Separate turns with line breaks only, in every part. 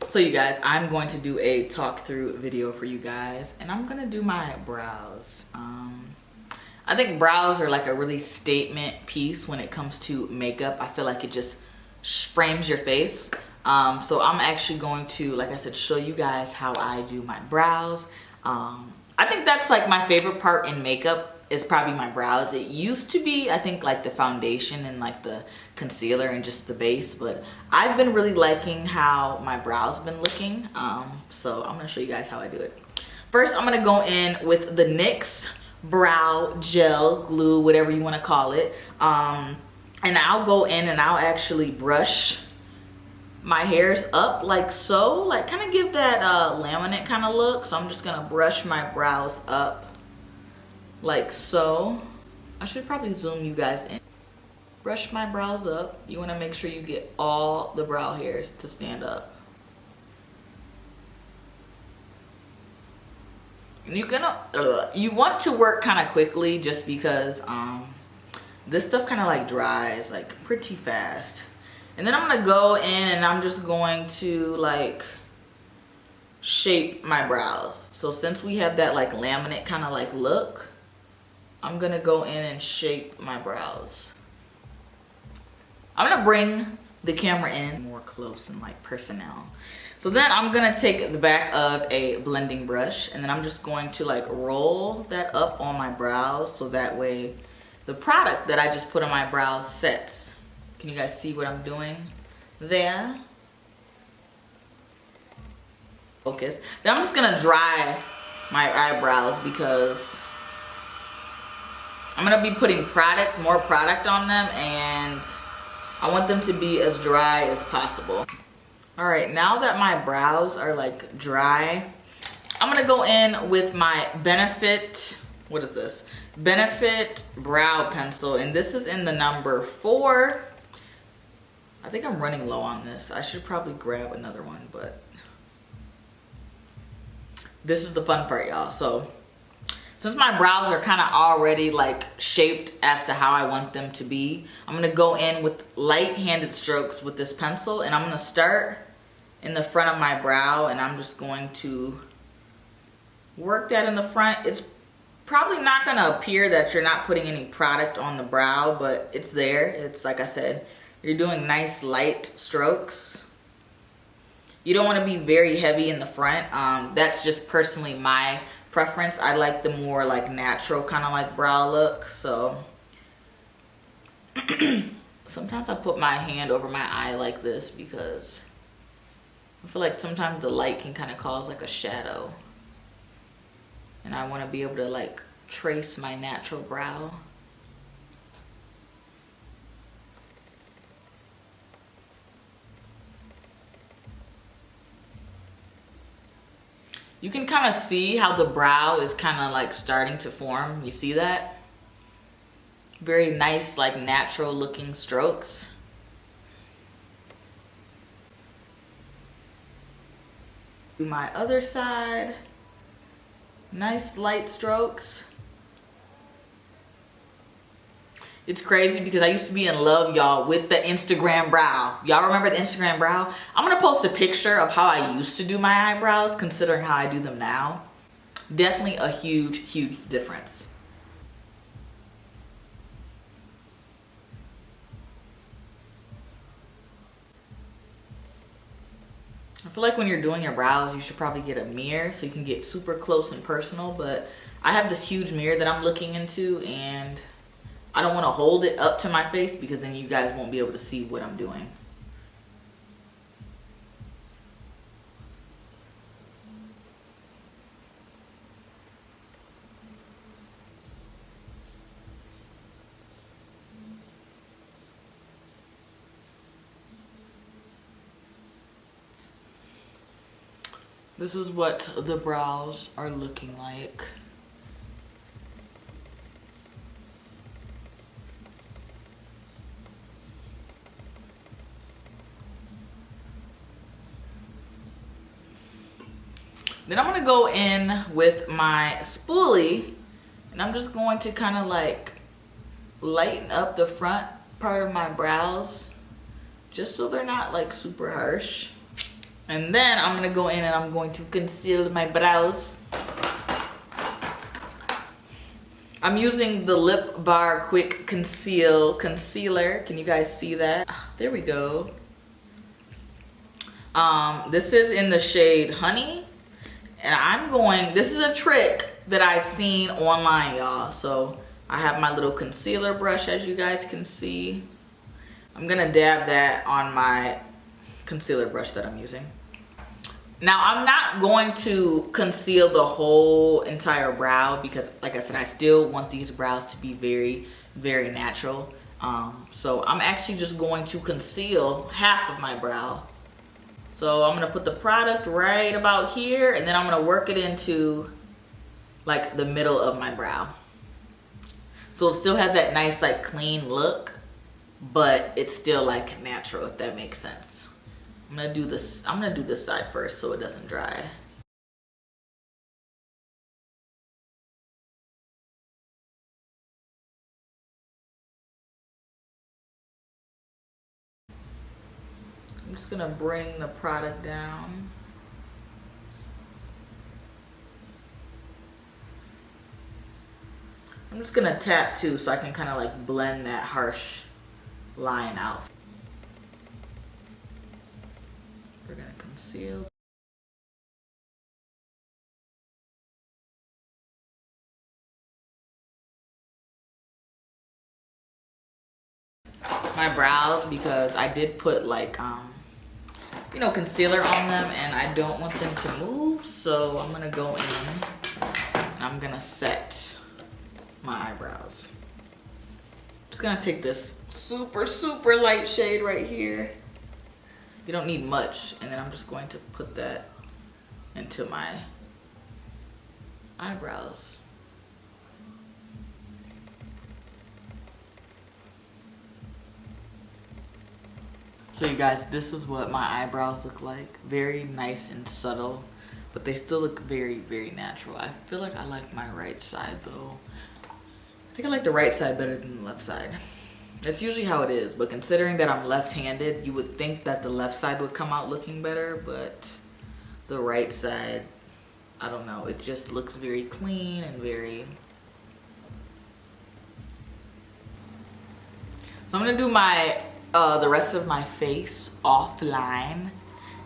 So you guys, I'm going to do a talk through video for you guys, and I'm gonna do my brows. I think brows are like a really statement piece when it comes to makeup. I feel like it just frames your face. So I'm actually going to, like I said, show you guys how I do my brows. I think that's like my favorite part in makeup is probably my brows. It used to be, I think, like the foundation and like the concealer and just the base, but I've been really liking how my brows been looking. So I'm gonna show you guys how I do it. First, I'm gonna go in with the NYX brow gel, glue, whatever you wanna call it. And I'll go in and I'll actually brush my hairs up like so, like kind of give that laminate kind of look. So I'm just gonna brush my brows up like so. I should probably zoom you guys in. Brush my brows up. You want to make sure you get all the brow hairs to stand up. And you want to work kind of quickly just because this stuff kind of like dries like pretty fast. And then I'm gonna go in and I'm just going to like shape my brows. So since we have that like laminate kind of like look, I'm gonna go in and shape my brows. I'm gonna bring the camera in more close and like personnel. So then I'm gonna take the back of a blending brush and then I'm just going to like roll that up on my brows so that way the product that I just put on my brows sets. Can you guys see what I'm doing there? Focus. Then I'm just gonna dry my eyebrows because I'm gonna be putting more product on them, and I want them to be as dry as possible. All right, now that my brows are like dry, I'm gonna go in with my Benefit, what is this? Benefit Brow Pencil, and this is in the number 4. I think I'm running low on this. I should probably grab another one, but this is the fun part, y'all. So since my brows are kind of already like shaped as to how I want them to be, I'm gonna go in with light-handed strokes with this pencil, and I'm gonna start in the front of my brow, and I'm just going to work that in the front. It's probably not gonna appear that you're not putting any product on the brow, but it's there. It's like I said, you're doing nice light strokes. You don't want to be very heavy in the front. That's just personally my preference. I like the more like natural kind of like brow look. So sometimes I put my hand over my eye like this because I feel like sometimes the light can kind of cause like a shadow, and I want to be able to like trace my natural brow. You can kind of see how the brow is kind of like starting to form. You see that? Very nice, like natural looking strokes. Do my other side. Nice light strokes. It's crazy because I used to be in love, y'all, with the Instagram brow. Y'all remember the Instagram brow? I'm gonna post a picture of how I used to do my eyebrows considering how I do them now. Definitely a huge, huge difference. I feel like when you're doing your brows, you should probably get a mirror so you can get super close and personal, but I have this huge mirror that I'm looking into, and I don't want to hold it up to my face because then you guys won't be able to see what I'm doing. This is what the brows are looking like. Then I'm gonna go in with my spoolie and I'm just going to kind of like lighten up the front part of my brows just so they're not like super harsh. And then I'm gonna go in and I'm going to conceal my brows. I'm using the Lip Bar Quick Concealer. Can you guys see that? There we go. This is in the shade Honey. And this is a trick that I've seen online, y'all. So I have my little concealer brush, as you guys can see. I'm gonna dab that on my concealer brush that I'm using. Now, I'm not going to conceal the whole entire brow because, like I said, I still want these brows to be very, very natural. So I'm actually just going to conceal half of my brow. So I'm gonna put the product right about here, and then I'm gonna work it into like the middle of my brow. So it still has that nice like clean look, but it's still like natural, if that makes sense. I'm gonna do this side first so it doesn't dry. I'm just gonna bring the product down. I'm just gonna tap too so I can kind of like blend that harsh line out. We're gonna conceal. My brows, because I did put like you know, concealer on them and I don't want them to move, so I'm gonna go in and I'm gonna set my eyebrows. Just gonna take this super light shade right here. You don't need much, and then I'm just going to put that into my eyebrows. So you guys, this is what my eyebrows look like. Very nice and subtle, but they still look very, very natural. I feel like I like my right side though. I think I like the right side better than the left side. That's usually how it is, but considering that I'm left-handed, you would think that the left side would come out looking better, but the right side, I don't know, it just looks very clean and very... So I'm gonna do my the rest of my face offline,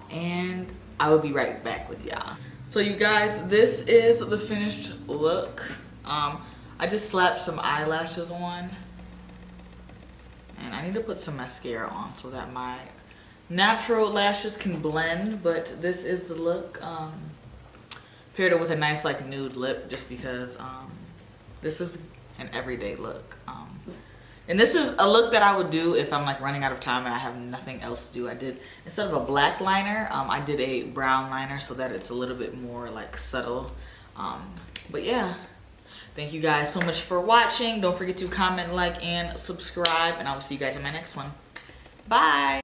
and I will be right back with y'all. So you guys, this is the finished look. I just slapped some eyelashes on, and I need to put some mascara on so that my natural lashes can blend, but this is the look. Paired it with a nice like nude lip just because this is an everyday look. And this is a look that I would do if I'm like running out of time and I have nothing else to do. I did, instead of a black liner, I did a brown liner so that it's a little bit more like subtle. But yeah, thank you guys so much for watching. Don't forget to comment, like, and subscribe, and I will see you guys in my next one. Bye.